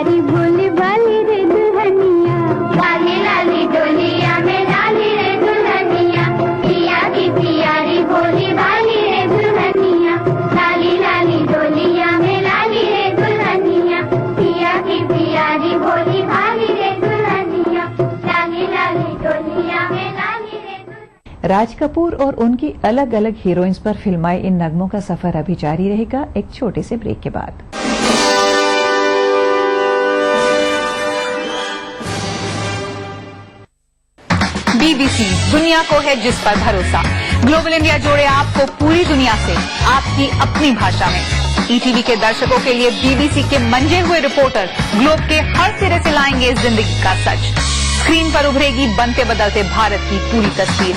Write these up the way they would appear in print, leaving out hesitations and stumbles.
प्यारी भोली भाली रे दुल्हनिया, लाली लाली डोलिया में लाली रे दुल्हनिया, पिया की प्यारी भोली भाली रे दुल्हनिया, लाली लाली डोलिया में लाली रे दुल्हनिया, पिया की प्यारी भोली भाली रे दुल्हनिया, लाली लाली डोलिया में लाली रे दुल्हनिया। राज कपूर और उनकी अलग अलग हीरोइंस पर फिल्माए इन नगमों का सफर अभी जारी रहेगा एक छोटे से ब्रेक के बाद। बीबीसी, दुनिया को है जिस पर भरोसा। ग्लोबल इंडिया जोड़े आपको पूरी दुनिया से आपकी अपनी भाषा में। ईटीवी के दर्शकों के लिए बीबीसी के मंजे हुए रिपोर्टर ग्लोब के हर सिरे से लाएंगे जिंदगी का सच। स्क्रीन पर उभरेगी बनते बदलते भारत की पूरी तस्वीर।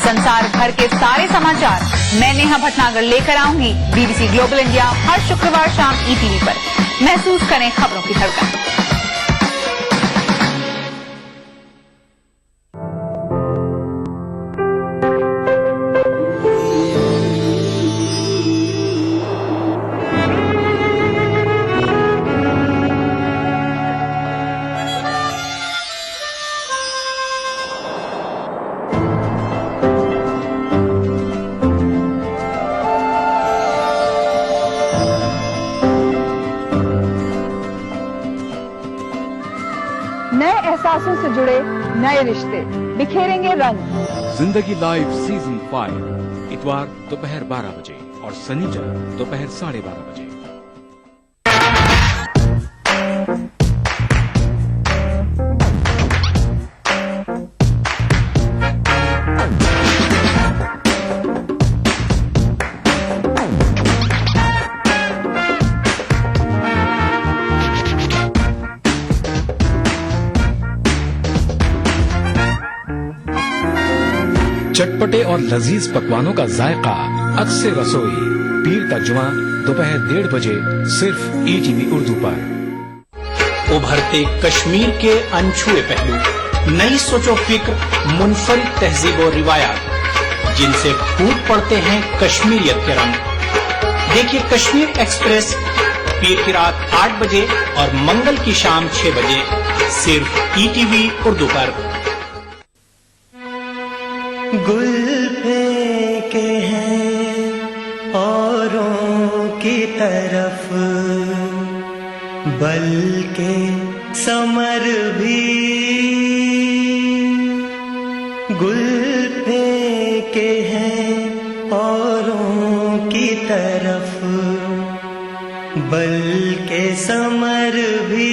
संसार भर के सारे समाचार मैं नेहा भटनागर लेकर आऊंगी बीबीसी ग्लोबल इंडिया हर शुक्रवार शाम ईटीवी पर। महसूस करें खबरों की धड़कन। नए एहसासों से जुड़े नए रिश्ते बिखेरेंगे रंग। जिंदगी लाइव सीजन 5 इतवार दोपहर 12 बजे और शनिवार दोपहर 12:30 बजे। चटपटे और लजीज पकवानों का जायका अक्से रसोई पीर का जुमा दोपहर 1:30 बजे सिर्फ ईटीवी उर्दू पर। उभरते कश्मीर के अनछुए पहलू, नई सोचो फिक्र, मुनफरिद तहजीब और रिवायात जिनसे फूट पड़ते हैं कश्मीरियत के रंग। देखिए कश्मीर एक्सप्रेस पीर की रात 8 बजे और मंगल की शाम 6 बजे सिर्फ ईटीवी उर्दू पर। गुल फेंके हैं औरों की तरफ, बल्कि समर भी गुल फेंके हैं औरों की तरफ, बल्कि समर भी।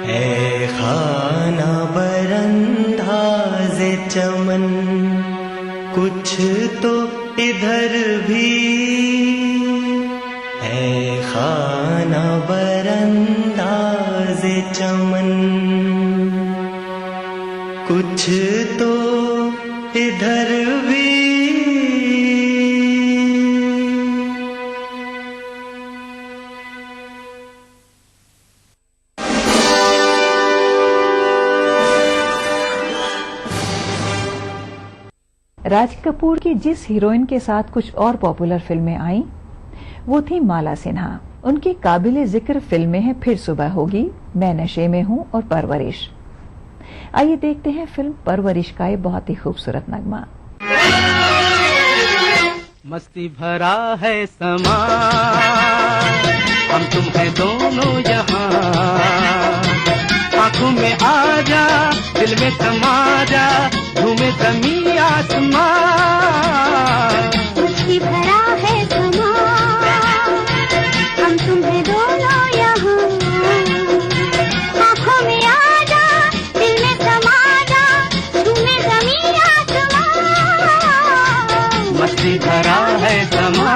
ऐ खाना बरंदाज़े चमन, कुछ तो इधर भी। ऐ खाना बरंदाज़े चमन, कुछ तो इधर भी। राज कपूर की जिस हीरोइन के साथ कुछ और पॉपुलर फिल्में आईं, वो थी माला सिन्हा। उनकी काबिले जिक्र फिल्में हैं फिर सुबह होगी, मैं नशे में हूं और परवरिश। आइए देखते हैं फिल्म परवरिश का ये बहुत ही खूबसूरत नगमा। मस्ती भरा है समा, हम तुम है दोनों यहाँ। आंखों में आ जा, दिल में समा जा, घूमे जमीन आसमां। मस्ती भरा है समा, हम तुम है दोनों यहाँ। आँखों में आ जा, दिल में समा जा, घूमे जमीन आसमां। मस्ती भरा है समा।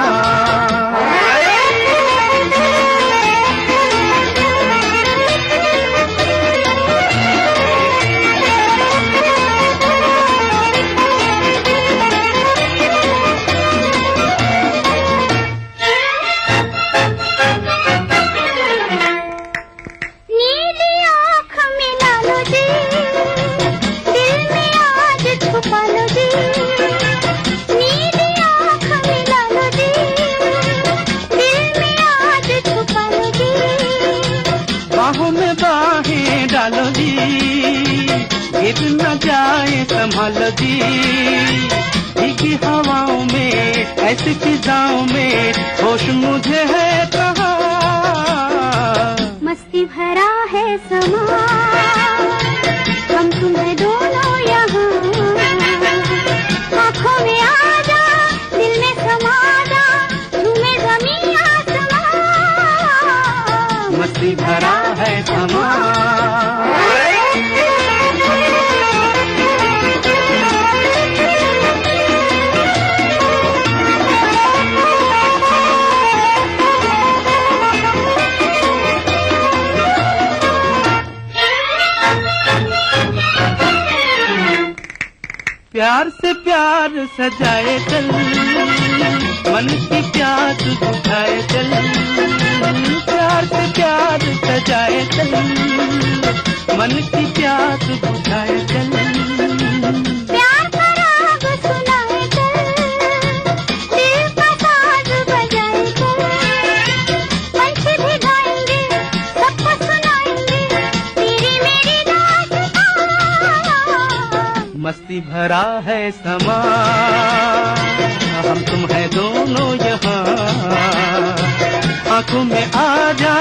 लगी भीगी हवाओं में, ऐसी फिजाओं में होश मुझे है कहाँ। मस्ती भरा है समा, हम तुम्हें दोनों यहाँ, आँखों में आ जा, दिल में समा जा, झूमे ज़मीं आसमां। मस्ती भरा है समा। प्यार से प्यार सजाए चल, मन की प्यास बुझाए चल। प्यार से प्यार सजाए चल, मन की प्यास बुझाए चल। प्यार का राग सुनाए चल, दिल का साज बजाए चल। पंछी भी गाएंगे, सबको सुनाएंगे, तेरी मेरी दास्तां। मस्ती भरा है समा, हम तुम है दोनों यहाँ, आंखों में आ जा,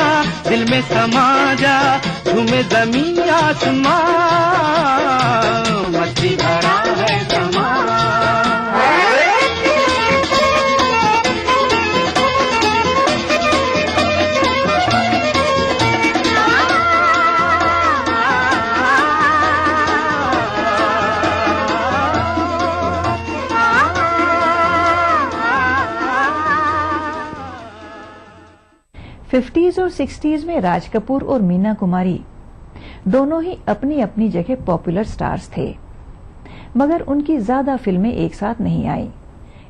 दिल में समा जा, झूमे ज़मीं आसमां। मस्ती भरा है समा। फिफ्टीज और 60s में राज कपूर और मीना कुमारी दोनों ही अपनी अपनी जगह पॉपुलर स्टार्स थे, मगर उनकी ज्यादा फिल्में एक साथ नहीं आई।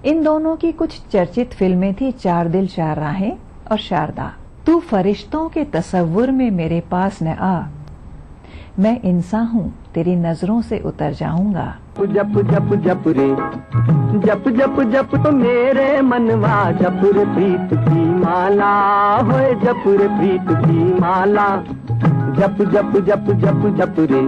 इन दोनों की कुछ चर्चित फिल्में थी चार दिल चार राहें और शारदा। तू फरिश्तों के तसव्वुर में मेरे पास न आ, मैं इंसान हूँ तेरी नजरों से उतर जाऊंगा। जप जप जप रे, जप जप जप तो मेरे मनवा, जप रे प्रीत की माला, होए जप रे प्रीत की माला। जप जप जप जप जप रे।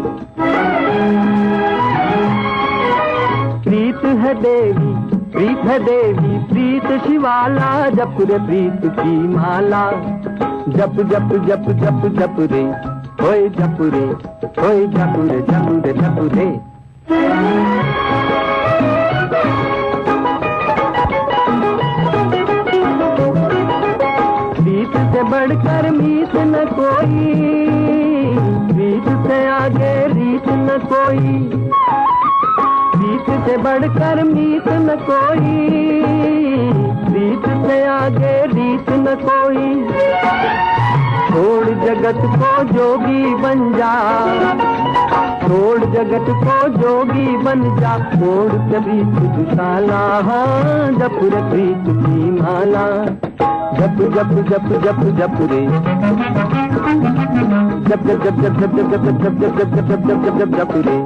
प्रीत है देवी, प्रीत है देवी, प्रीत शिवाला, जप रे प्रीत की माला। जप जप जप जप जप रे, होए जप रे, होए जप रे जप रे जप रे। प्रीत से बढ़कर मीत न कोई, प्रीत से आगे रीत न कोई, प्रीत से बढ़कर मीत न कोई, प्रीत से आगे रीत न कोई। छोड़ जगत को जोगी बन जा, छोड़ जगत को जोगी बन जा, छोड़ कभी तुझाला, हाँ जप रे प्रीत की माला। जप जप जप जप जप रे, जप जप जप जप जप जप जप जप जप जप जप जप जप जप जप रे,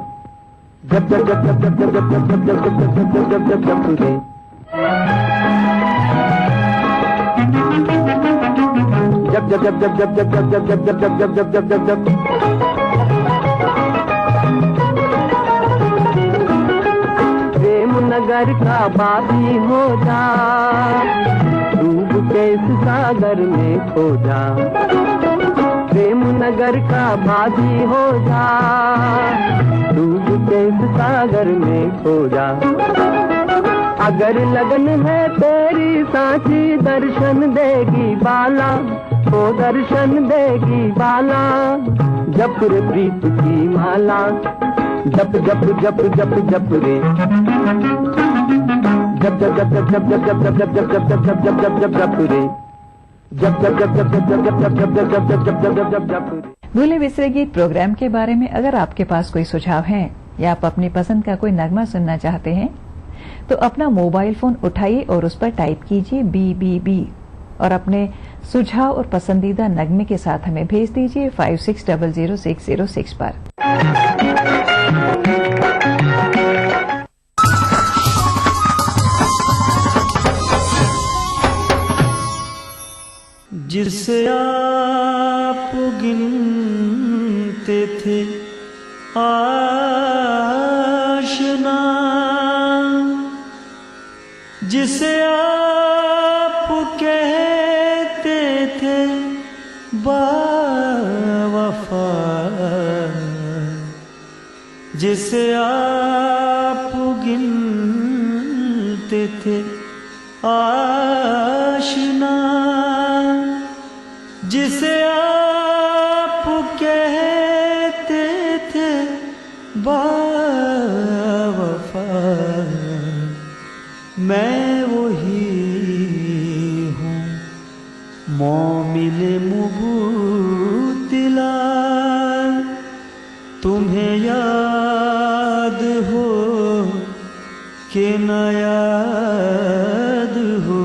जप जप जप जप जप जप जप जप जप जप जप जप जप रे। जप जप जप जप जप जप जप जप जप जप जप जप जप जप। प्रेम नगर का बागी हो जा, डूब के इस सागर में खो जा। प्रेम नगर का बागी हो जा, डूब के इस सागर में खो जा। अगर लगन है तेरी सांची, दर्शन देगी बाला, ओ दर्शन देगी बाला। जप रे प्रीत की माला, जप जप जप जप जप रे, जप जप जप जप जप जप जप जप जप जप जप जप जप जप जप रे, जप जप जप जप जप जप जप जप जप जप जप जप जप जप रे। भूले बिसरे गीत प्रोग्राम के बारे में अगर आपके पास कोई सुझाव है या आप अपनी पसंद का कोई नगमा सुनना चाहते हैं तो अपना मोबाइल फोन उठाइए और उस पर टाइप कीजिए BBB और अपने सुझाव और पसंदीदा नगमे के साथ हमें भेज दीजिए 56000606 पर। जिसे आप गिनते थे आशना, जिसे आप कहते थे बावफा, जिसे आप गिनते थे आशिना, जिसे आप कहते थे बावफा, मैं वही हूँ मोमिन मुबतला। तुम्हें याद हो कि न याद हो।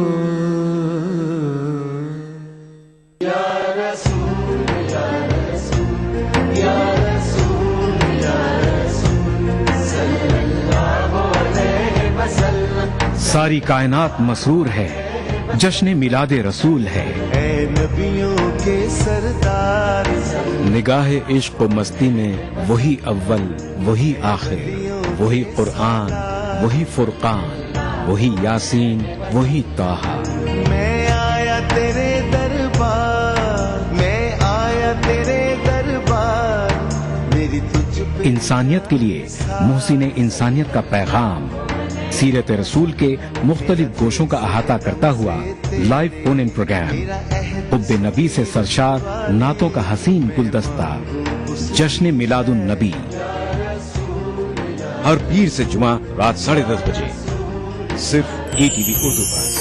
सारी कायनात मसरूर है, जश्न मिलादे रसूल है। ऐ नबियों के सरदार, निगाहे इश्क व मस्ती में वही अव्वल वही आखिर, वही कुरआन वही फुरकान, वही यासीन वही ताहा। मैं आया तेरे दरबार, मैं आया तेरे दरबार, मेरी तुझ पे इंसानियत के लिए मोहसिन इंसानियत का पैगाम सीरत रसूल के मुख्तलिफ गोशों का अहाता करता हुआ लाइव फोन इन प्रोग्राम, हुब्बे नबी से सरशार नातों का हसीन गुलदस्ता, जश्न मिलादुन नबी, हर पीर से जुमा रात 10:30 बजे सिर्फ ईटीवी उर्दू पर।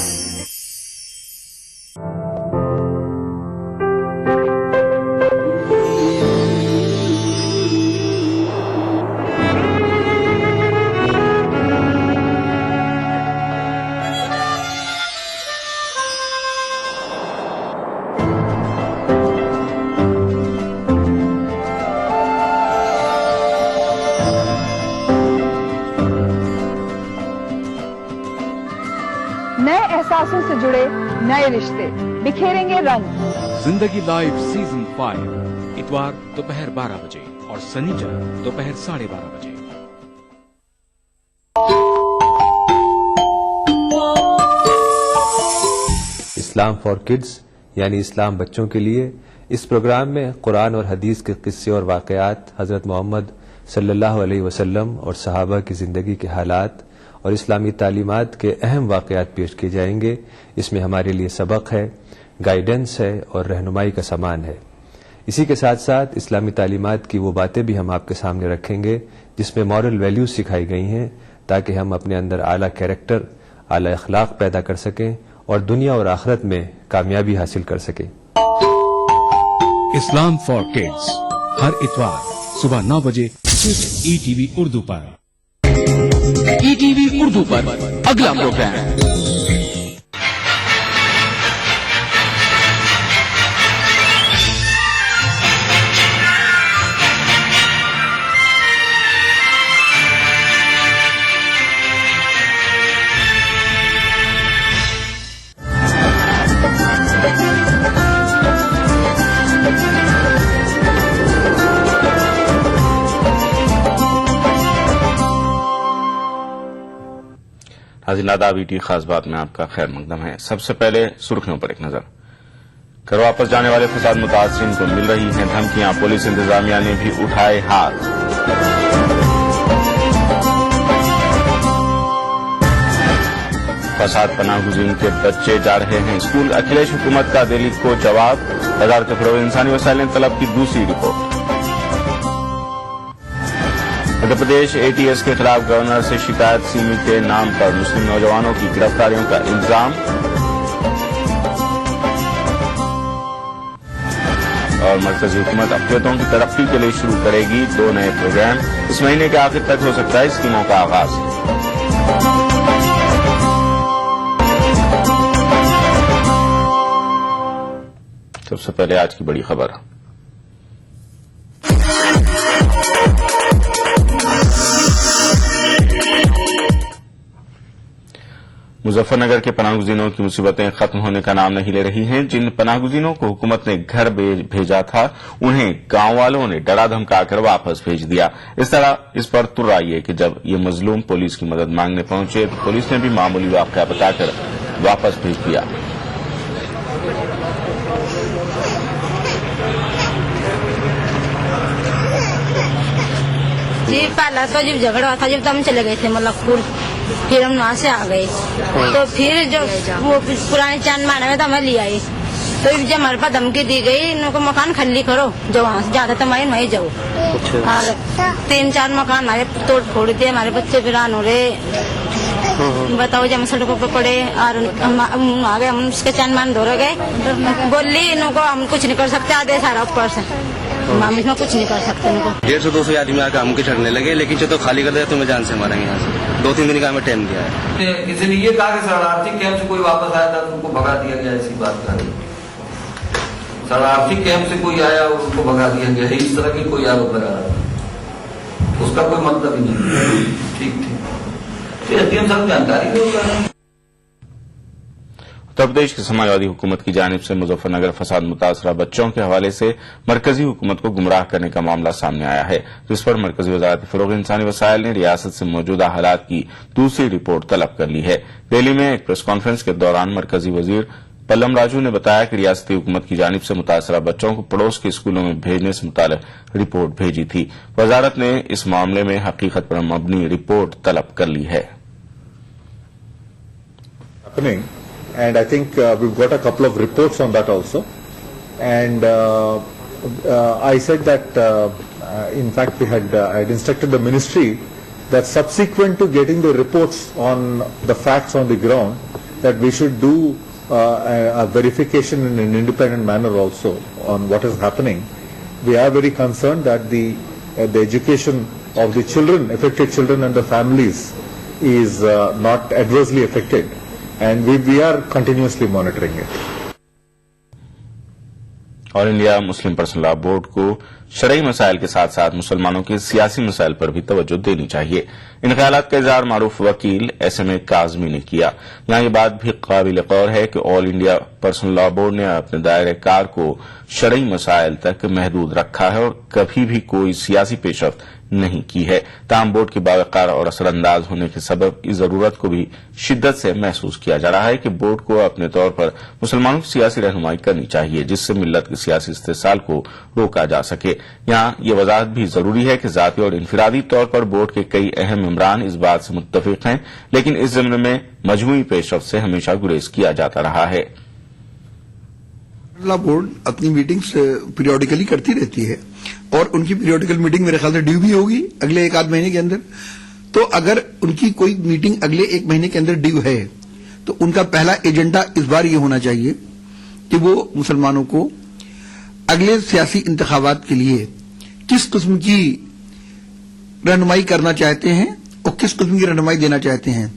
नए एहसासों से जुड़े नए रिश्ते बिखेरेंगे रंग। जिंदगी लाइव सीजन 5 इतवार दोपहर 12 बजे और शनिचर दोपहर 12:30 बजे। इस्लाम फॉर किड्स यानी इस्लाम बच्चों के लिए, इस प्रोग्राम में कुरान और हदीस के किस्से और वाक़यात, हज़रत मोहम्मद सल्लल्लाहु अलैहि वसल्लम और सहाबा की ज़िंदगी के हालात और इस्लामी तालीमात के अहम वाक़यात पेश किए जाएंगे। इसमें हमारे लिए सबक है, गाइडेंस है और रहनुमाई का सामान है। इसी के साथ साथ इस्लामी तालीमात की वो बातें भी हम आपके सामने रखेंगे जिसमें मॉरल वैल्यूज सिखाई गई हैं, ताकि हम अपने अंदर आला कैरेक्टर, आला अखलाक पैदा कर सकें और दुनिया और आखिरत में कामयाबी हासिल कर सकें। इस्लाम फॉर किड्स हर इतवार सुबह 9 बजे सिर्फ ईटीवी उर्दू पर। ईटीवी उर्दू पर अगला प्रोग्राम नादाब ईटी खास बात में आपका खैर मकदम है। सबसे पहले सुर्खियों पर एक नजर। घर वापस जाने वाले फसाद मुतासिरीन को मिल रही हैं धमकियां, पुलिस इंतजामिया ने भी उठाए हाथ। फसाद पनाहगुज़ीन के बच्चे जा रहे हैं स्कूल, अखिलेश हुकूमत का दिल्ली को जवाब। वज़ारत फ़रोग़ इंसानी वसाइल ने तलब की दूसरी रिपोर्ट। मध्य प्रदेश एटीएस के खिलाफ गवर्नर से शिकायत, सीमी के नाम पर मुस्लिम नौजवानों की गिरफ्तारियों का इल्जाम। और मरकजी हुकूमत अक़लियतों की तरक्की के लिए शुरू करेगी 2 नए प्रोग्राम। इस महीने के आखिर तक हो सकता है स्कीमों का आगाज। सबसे पहले आज की बड़ी खबर। मुजफ्फरनगर के पनाहगुजीनों की मुसीबतें खत्म होने का नाम नहीं ले रही हैं। जिन पनाहगुजीनों को हुकूमत ने घर भेजा था, उन्हें गांव वालों ने डरा धमकाकर वापस भेज दिया। इस तरह इस पर तुर्रा ये कि जब ये मजलूम पुलिस की मदद मांगने पहुंचे तो पुलिस ने भी मामूली वाकया बताकर वापस भेज दिया। जी पहला तो जब झगड़ा था, जब हम चले गए थे मलकपुर, फिर हम वहाँ से आ गए। तो फिर जो वो पुराने चांद माना में तो हमें ले आए। तो जब हमारे पास धमकी दी गई, इनको मकान खाली करो, जो वहाँ से ज्यादा तुम्हारे वहीं जाओ। और 3-4 मकान हमारे तोड़ फोड़ दिए, हमारे बच्चे वीरान हो रहे। बताओ, जब हम सड़कों पर पड़े और हम आ गए, हम उसके चांद मान धो गए। बोली इनको हम कुछ नहीं कर सकते, आधे सारा ऊपर से हम इसमें कुछ नहीं कर सकते। इनको 150-200 आदमी आकर हमको चढ़ने लगे, लेकिन जो तो खाली कर दिया तो मैं जान से मारेंगे यहाँ से। 2-3 दिन का हमें टाइम दिया है। किसी ने ये कहा कि शरणार्थी कैंप से कोई वापस आया था तो उनको भगा दिया गया, ऐसी बात कर रही। शरणार्थी कैंप से कोई आया उसको भगा दिया गया, इस तरह की कोई आरोप लगा रहा था, उसका कोई मतलब ही नहीं। ठीक एसडीएम साहब जानकारी दो। उत्तर प्रदेश की समाजवादी हुकूमत की जानिब से मुजफ्फरनगर फसाद मुतासरा बच्चों के हवाले से मरकजी हुकूमत को गुमराह करने का मामला सामने आया है, जिस पर मरकजी वजारत फरोग़ इंसानी वसाइल ने रियासत से मौजूदा हालात की दूसरी रिपोर्ट तलब कर ली है। दिल्ली में एक प्रेस कॉन्फ्रेंस के दौरान मरकजी वजीर पल्लम राजू ने बताया कि रियासती हुकूमत की जानिब से मुतासरा बच्चों को पड़ोस के स्कूलों में भेजने से मुताल्लिक़ रिपोर्ट भेजी थी। वजारत ने इस मामले में हकीकत पर मबनी रिपोर्ट तलब कर ली है। And I think we've got a couple of reports on that also. And I said that, in fact, I had instructed the ministry that subsequent to getting the reports on the facts on the ground, that we should do a verification in an independent manner also on what is happening. We are very concerned that the education of the children, affected children and the families is not adversely affected. And we are continuously monitoring it. All India Muslim personal law board को शरई मसाइल के साथ साथ मुसलमानों के सियासी मसाइल पर भी तवज्जो देनी चाहिए। इन ख्यालात का इज़हार मारूफ वकील SMA काज़मी ने किया। यहाँ ये बात भी काबिल गौर है कि all India personal law board ने अपने दायरे कार को शरई मसाइल तक महदूद रखा है और कभी भी कोई सियासी पेशरफ्त नहीं की है। ताहम बोर्ड के बावकार और असरअंदाज होने के सबब इस जरूरत को भी शिद्दत से महसूस किया जा रहा है कि बोर्ड को अपने तौर पर मुसलमानों की सियासी रहनुमाई करनी चाहिए, जिससे मिल्लत के सियासी इस्तेसाल को रोका जा सके। यहाँ ये वजाहत भी जरूरी है कि जाती और इनफिरादी तौर पर बोर्ड के कई अहम इमरान इस बात से मुत्तफिक हैं, लेकिन इस ज़िम्न में मजमूई पेशरफ्त से हमेशा गुरेज किया जाता रहा है। बोर्ड अपनी मीटिंग्स पीरियोडिकली करती रहती है और उनकी पीरियोडिकल मीटिंग मेरे ख्याल से ड्यू भी होगी अगले 1-8 महीने के अंदर। तो अगर उनकी कोई मीटिंग अगले 1 महीने के अंदर ड्यू है तो उनका पहला एजेंडा इस बार ये होना चाहिए कि वो मुसलमानों को अगले सियासी इंतखाबात के लिए किस किस्म की रहनुमाई करना चाहते हैं और किस किस्म की रहनुमाई देना चाहते हैं,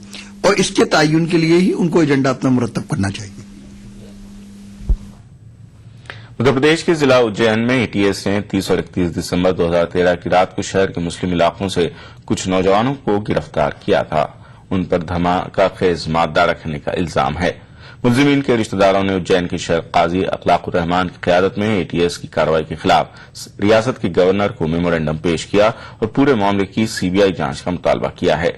और इसके तयन के लिए ही उनको एजेंडा अपना मुरतब करना चाहिए। उत्तर प्रदेश के जिला उज्जैन में ATS ने 30 और 31 दिसंबर 2013 की रात को शहर के मुस्लिम इलाकों से कुछ नौजवानों को गिरफ्तार किया था। उन पर धमाका खेज मादा रखने का इल्जाम है। मुलजिमीन के रिश्तेदारों ने उज्जैन के शहर काजी अखलाकुर रहमान की क़यादत में ATS की कार्रवाई के खिलाफ रियासत के गवर्नर को मेमोरेंडम पेश किया और पूरे मामले की CBI जांच का मुतालबा किया है।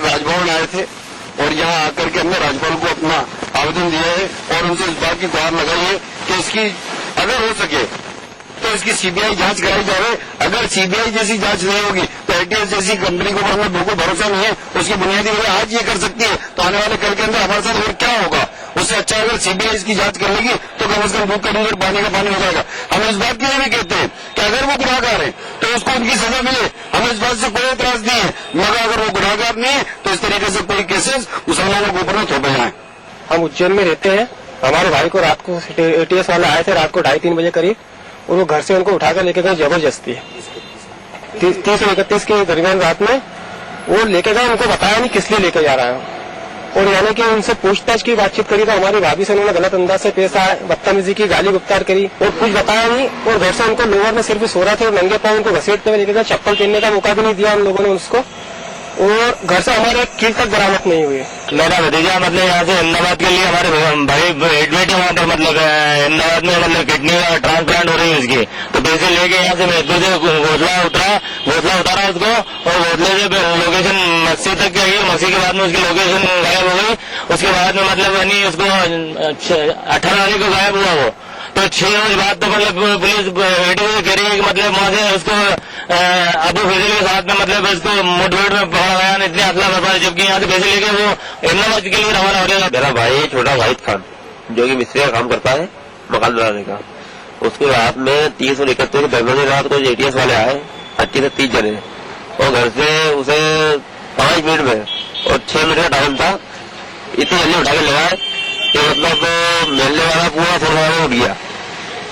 राजभवन आए थे और यहाँ आकर के हमने राज्यपाल को अपना आवेदन दिया है और उनसे इस बात की गुहार लगाई है कि इसकी अगर हो सके तो इसकी CBI जांच कराई जाए। अगर CBI जैसी जांच नहीं होगी तो ATS जैसी कंपनी को हमें बिल्कुल भरोसा नहीं है। उसकी बुनियादी वजह आज ये कर सकती है तो आने वाले कल के अंदर हमारे साथ और क्या होगा। उससे अच्छा अगर CBI इसकी जांच कर लेगी तो कम से कम दूध का दूध पानी का पानी हो जाएगा। हम इस बात के लिए भी कहते हैं कि अगर वो गुनाहगार है तो उसको उनकी सजा मिले, हमें इस बात से कोई एतराज नहीं है, मगर अगर वो गुनाहगार नहीं है तो इस तरीके से कोई केसेस मुसलमानों के ऊपर न थोपे जाए। हम उज्जैन में रहते हैं। हमारे भाई को रात को ATS वाले आए थे रात को 2:30-3 बजे करीब, और वो घर से उनको उठाकर लेके गए जबरदस्ती 30 और 31 के दरमियान रात में वो लेके गए। उनको बताया नहीं किस लिए लेके जा रहा है। और यानी कि उनसे पूछताछ की बातचीत करी तो हमारी भाभी से उन्होंने गलत अंदाज से पेश आए, बदतमीजी की, गाली गुफ्तार करी और कुछ बताया नहीं। और घर से उनको लोअर में सिर्फ सो रहे थे और नंगे पांव उनको घसीटते हुए लेके गए, चप्पल पहनने का मौका भी नहीं दिया उन लोगों ने उसको, और घर से हमारे कील तक बरामद नहीं हुई। मेरा भतीजा मतलब यहाँ से अहमदाबाद के लिए हमारे भाई एडमिट है वहाँ पर, मतलब अहमदाबाद में मतलब किडनी ट्रांसप्लांट हो रही है उसकी, तो पैसे लेके यहाँ से मेट्रो से घोसला उतारा उसको, और घोसले से लोकेशन मस्सी तक गई, मस्सी के बाद में उसकी लोकेशन गायब हो गई। उसके बाद में मतलब यानी उसको 18 तारीख को गायब हुआ वो, तो 6 रोज बाद तो मतलब पुलिस वीडियो से कह रही है कि मतलब वहाँ से उसको अबू फैजल के साथ में मतलब उसको मुठभेड़ में पकड़ा गया, इतने असला बर्बाद, जबकि यहाँ से पैसे लेके वो अहमदाबाद के लिए रवाना हो गया। मेरा भाई छोटा वाहिद खान जो कि मिस्त्री का काम करता है मकान बनाने का, उसके रात में 30-31 के दरमियान रात को एटीएस वाले आए 25 से 30 जने, और घर से उसे 5 मिनट में और 6 मिनट का टाइम था, इतनी जल्दी उठा के लगाए कि मतलब मिलने वाला पूरा सोना उठ गया।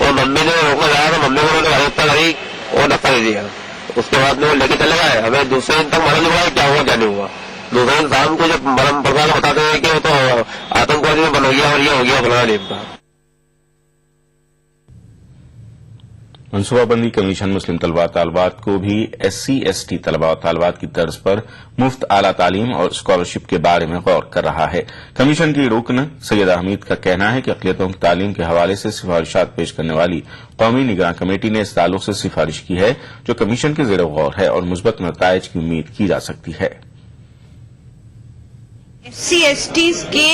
और मम्मी ने रोकना चाहा तो मम्मी को उन्होंने हत्या करी और धक्का दे दिया। उसके बाद में वो लेके चले गए। हमें दूसरे दिन तक मालूम हुआ क्या हुआ क्या नहीं हुआ। दूसरे दिन शाम को जब मरम प्रसाद बताते हैं कि वो तो आतंकवादी में बन हो गया और ये हो गया फलाना ढीमका। मनसूबाबंदी कमीशन मुस्लिम तलबा तालबात को भी SC/ST तलबा और तालबात की तर्ज पर मुफ्त आला तालीम और स्कॉलरशिप के बारे में गौर कर रहा है। कमीशन की रुकन सैयद हमीद का कहना है कि अक़लियतों की तालीम के हवाले से सिफारिशात पेश करने वाली कौमी निगरान कमेटी ने इस ताल्लुक से सिफारिश की है, जो कमीशन के ज़ेर गौर है और मुस्बत नताइज की उम्मीद की जा सकती है। SC/STs के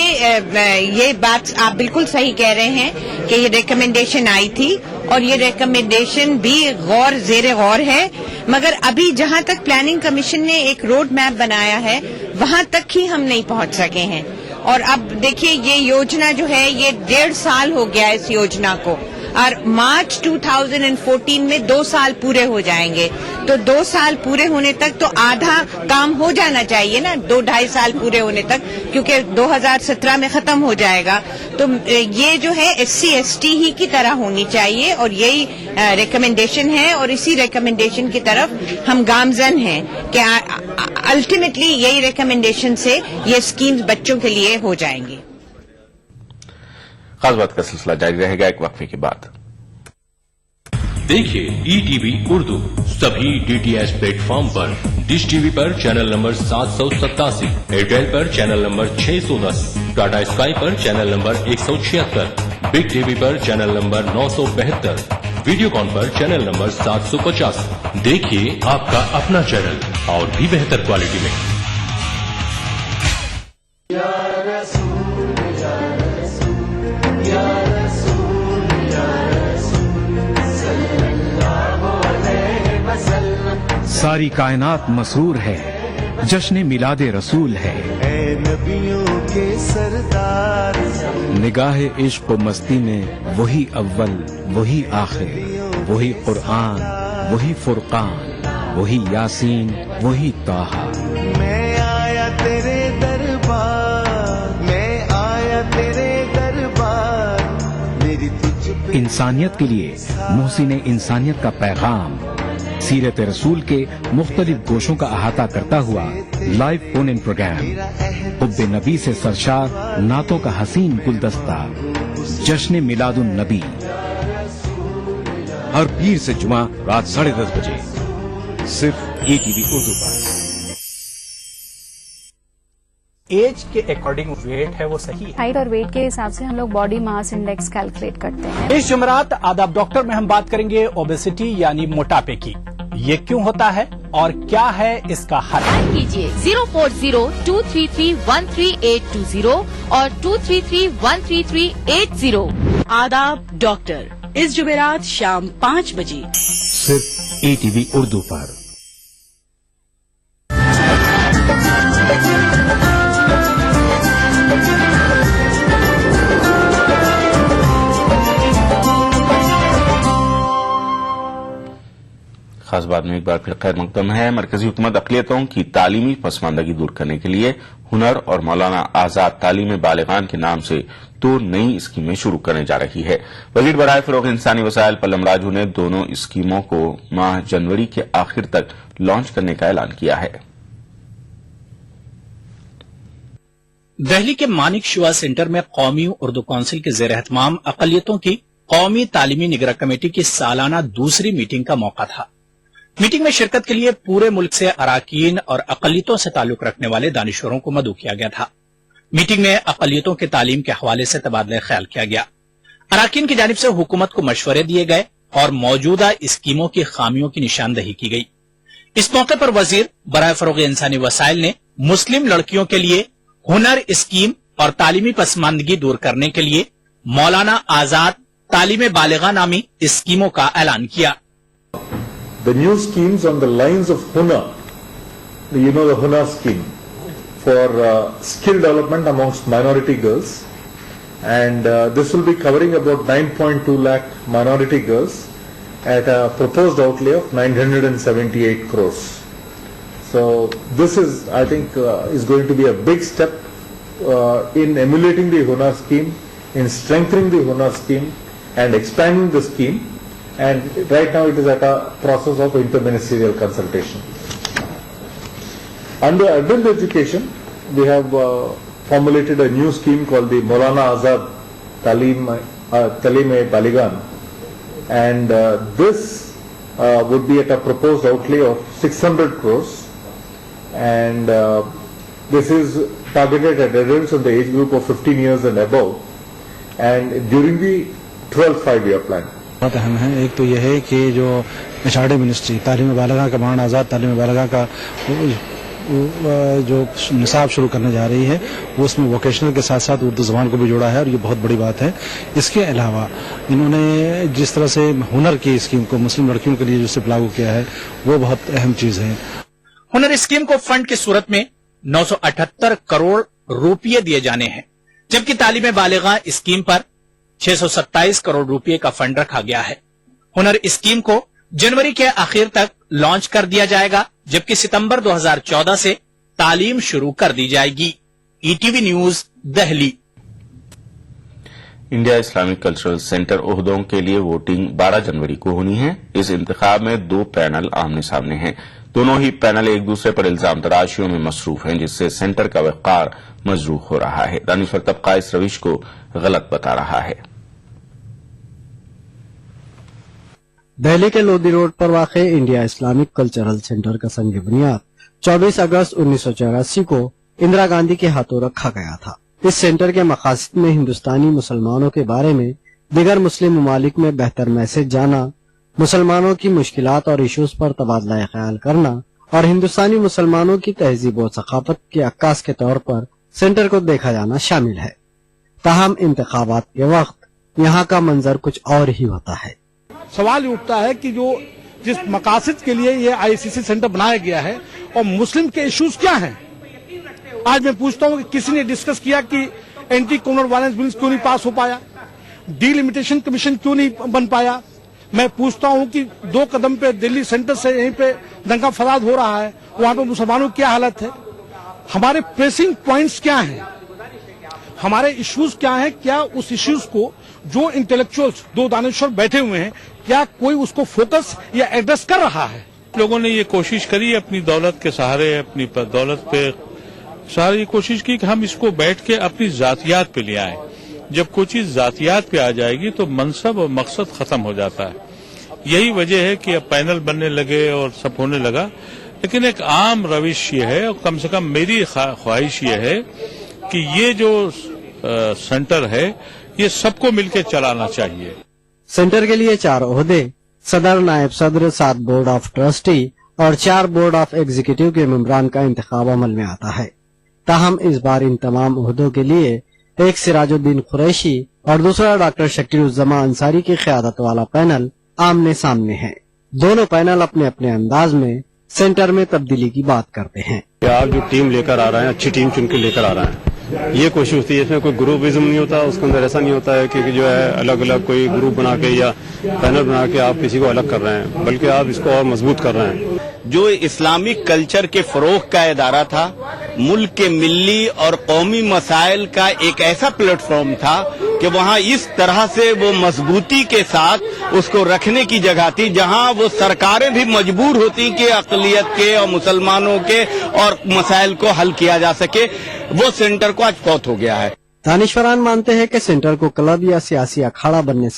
ये बात आप बिल्कुल सही कह रहे हैं कि ये रिकमेंडेशन आई थी और ये रिकमेंडेशन भी ज़ेर गौर है, मगर अभी जहां तक प्लानिंग कमीशन ने एक रोड मैप बनाया है वहां तक ही हम नहीं पहुंच सके हैं। और अब देखिए ये योजना जो है ये 1.5 साल हो गया इस योजना को, और मार्च 2014 में 2 साल पूरे हो जाएंगे। तो 2 साल पूरे होने तक तो आधा काम हो जाना चाहिए ना, 2-2.5 साल पूरे होने तक, क्योंकि 2017 में खत्म हो जाएगा। तो ये जो है SC/ST ही की तरह होनी चाहिए और यही रिकमेंडेशन है और इसी रिकमेंडेशन की तरफ हम गामजन हैं कि अल्टीमेटली यही रिकमेंडेशन से ये स्कीम्स बच्चों के लिए हो जाएंगी। खास बात का सिलसिला जारी रहेगा एक वक्फे के बाद। देखिए ETV उर्दू सभी DTH प्लेटफॉर्म पर, डिश टीवी पर चैनल नंबर 787, एयरटेल पर चैनल नंबर 610, टाटा स्काई पर चैनल नंबर 176, बिग टीवी पर चैनल नंबर 972, वीडियोकॉन पर चैनल नंबर 750। देखिए आपका अपना चैनल और भी बेहतर क्वालिटी में। सारी कायनात मसरूर है, जश्न मिलादे रसूल है। ऐ नबियों के सरदार, निगाह इश्क व मस्ती में वही अव्वल वही आखिर, वही कुरआन वही फुरकान, वही यासीन वही ताहा। मैं आया तेरे दरबार, मैं आया तेरे दरबार, मेरी तुझ पे इंसानियत के लिए मोहसिन इंसानियत का पैगाम, सीरत रसूल के मुख्तलिफ गोशों का अहाता करता हुआ लाइव फोन इन प्रोग्राम, हुब्बे नबी से सरशार नातों का हसीन गुलदस्ता, जश्न मिलादुन नबी, हर पीर से जुमा रात 10:30 बजे सिर्फ ETV उर्दू पर। एज के अकॉर्डिंग वेट है वो सही है। हाइट और वेट के हिसाब से हम लोग बॉडी मास इंडेक्स कैलकुलेट करते हैं। इस जुमरात आदाब डॉक्टर में हम बात करेंगे ओबेसिटी यानी मोटापे की। ये क्यों होता है और क्या है इसका हल? कीजिए 040-233-13820 और 233-13380। आदाब डॉक्टर इस जुमेरात शाम 5 बजे सिर्फ ETV उर्दू पर। खास बात में एक बार फिर खैर मकदम है। मरकजी हुकूमत अक़लियतों की तालीमी पसमानदगी दूर करने के लिए हुनर और मौलाना आजाद तालीम बालिगान के नाम से 2 नई स्कीमें शुरू करने जा रही है। वज़ीर बराए फ़रोग़ इंसानी वसाइल पल्लम राजू ने दोनों स्कीमों को माह जनवरी के आखिर तक लॉन्च करने का ऐलान किया है। दिल्ली के मानिक शुआ सेंटर में कौमी उर्दू काउंसिल के जेर एहतमाम अकलियतों की कौमी तालीमी निगरां कमेटी की सालाना दूसरी मीटिंग का मौका था। मीटिंग में शिरकत के लिए पूरे मुल्क से अराकीन और अकलियतों से ताल्लुक रखने वाले दानिशवरों को मदऊ किया गया था। मीटिंग में अकलियतों के तालीम के हवाले से तबादला ख्याल किया गया। अराकीन की जानिब से हुकूमत को मशवरे दिए गए और मौजूदा स्कीमों की खामियों की निशानदही की गई। इस मौके पर वजीर बराए फरोग इंसानी वसाइल ने मुस्लिम लड़कियों के लिए हुनर स्कीम और तालीमी पसमानदगी दूर करने के लिए मौलाना आजाद तालीम बालिगा नामी स्कीमों का ऐलान किया। The new schemes on the lines of Hunar, you know the Hunar scheme for skill development amongst minority girls, and this will be covering about 9.2 lakh minority girls at a proposed outlay of 978 crores. So this is, I think, is going to be a big step in emulating the Hunar scheme, in strengthening the Hunar scheme and expanding the scheme. And right now it is at a process of interministerial consultation. Under adult education, we have formulated a new scheme called the Maulana Azad Talim-e Baligan, and this would be at a proposed outlay of 600 crores, and this is targeted at adults in the age group of 15 years and above, and during the 12th 5-year plan. बहुत अहम है। एक तो यह है कि जो HRD ministry तालीम बालिगा का मौलाना आज़ाद तालीम बालिगा का जो निसाब शुरू करने जा रही है वो उसमें वोकेशनल के साथ साथ उर्दू ज़बान को भी जोड़ा है और ये बहुत बड़ी बात है। इसके अलावा इन्होंने जिस तरह से हुनर की स्कीम को मुस्लिम लड़कियों के लिए जो सिर्फ लागू किया है वो बहुत अहम चीज है। हुनर स्कीम को फंड की सूरत में 978 करोड़ रुपये दिए जाने हैं, जबकि तालीम बालिगा स्कीम पर 627 करोड़ रुपए का फंड रखा गया है। हुनर स्कीम को जनवरी के आखिर तक लॉन्च कर दिया जाएगा, जबकि सितंबर 2014 से तालीम शुरू कर दी जाएगी। ETV news Delhi. India Islamic cultural centre ओहदों के लिए वोटिंग 12 जनवरी को होनी है। इस इंतखाब में 2 पैनल आमने सामने हैं। दोनों ही पैनल एक दूसरे पर इल्जाम तराशियों में मसरूफ हैं, जिससे सेंटर का वक़ार मजरूह हो रहा है। दानिशवर तबका इस रविश को गलत बता रहा है। दिल्ली के लोधी रोड पर वाक़ इंडिया इस्लामिक कल्चरल सेंटर का संग बुनियाद 24 अगस्त 1984 को इंदिरा गांधी के हाथों रखा गया था। इस सेंटर के मकासद में हिंदुस्तानी मुसलमानों के बारे में दिगर मुस्लिम ममालिक में बेहतर मैसेज जाना, मुसलमानों की मुश्किलात और इशूज पर तबादला ख्याल करना और हिंदुस्तानी मुसलमानों की तहजीब और सकाफत के अक्कास के तौर पर सेंटर को देखा जाना शामिल है। ताहम इंतखाबात के वक्त यहाँ का मंजर कुछ और ही होता है। सवाल ये उठता है कि जो जिस मकासद के लिए ये आईसीसी सेंटर बनाया गया है और मुस्लिम के इश्यूज क्या हैं। आज मैं पूछता हूँ कि किसी ने डिस्कस किया कि एंटी कम्युनल वायलेंस बिल्स क्यों नहीं पास हो पाया, डीलिमिटेशन कमीशन क्यों नहीं बन पाया। मैं पूछता हूँ कि 2 कदम पे दिल्ली सेंटर से यहीं पे दंगा फसाद हो रहा है, वहां पे मुसलमानों की क्या हालत है, हमारे प्रेसिंग पॉइंट्स क्या हैं, हमारे इश्यूज क्या हैं। क्या उस इश्यूज को जो इंटेलेक्चुअल्स 2 दानिशवर बैठे हुए हैं, क्या कोई उसको फोकस या एड्रेस कर रहा है। लोगों ने ये कोशिश करी अपनी दौलत के सहारे, अपनी दौलत पे सहारे ये कोशिश की कि हम इसको बैठ के अपनी जातियात पे ले आए। जब कोई चीज जातियात पे आ जाएगी तो मनसब और मकसद खत्म हो जाता है। यही वजह है कि अब पैनल बनने लगे और सब होने लगा। लेकिन एक आम रविश ये है, और कम से कम मेरी ख्वाहिश ये है कि ये जो सेंटर है ये सबको मिलकर चलाना चाहिए। सेंटर के लिए 4 ओहदे, सदर, नायब सदर, 7 बोर्ड ऑफ ट्रस्टी और 4 बोर्ड ऑफ एग्जीक्यूटिव के मेंबरान का इंतखाब अमल में आता है। ताहम इस बार इन तमाम ओहदों के लिए एक सिराजुद्दीन कुरैशी और दूसरा डॉक्टर शकीरुज़्ज़मा अंसारी की क़यादत वाला पैनल आमने सामने है। दोनों पैनल अपने अपने अंदाज में सेंटर में तब्दीली की बात करते हैं। आप जो टीम लेकर आ रहे हैं, अच्छी टीम चुन के लेकर आ रहे हैं, ये कोशिश होती है। इसमें कोई ग्रुपिज्म नहीं होता, उसके अंदर ऐसा नहीं होता है कि जो है अलग अलग कोई ग्रुप बना के या पैनल बना के आप किसी को अलग कर रहे हैं, बल्कि आप इसको और मजबूत कर रहे हैं। जो इस्लामिक कल्चर के फरोग का इदारा था, मुल्क के मिल्ली और कौमी मसाइल का एक ऐसा प्लेटफॉर्म था कि वहाँ इस तरह से वो मजबूती के साथ उसको रखने की जगह थी, जहां वो सरकारें भी मजबूर होती कि अक़लियत के और मुसलमानों के और मसाइल को हल किया जा सके। वो सेंटर को आज फौत हो गया है। दानिशवरान मानते हैं कि सेंटर को क्लब या सियासी अखाड़ा बनने से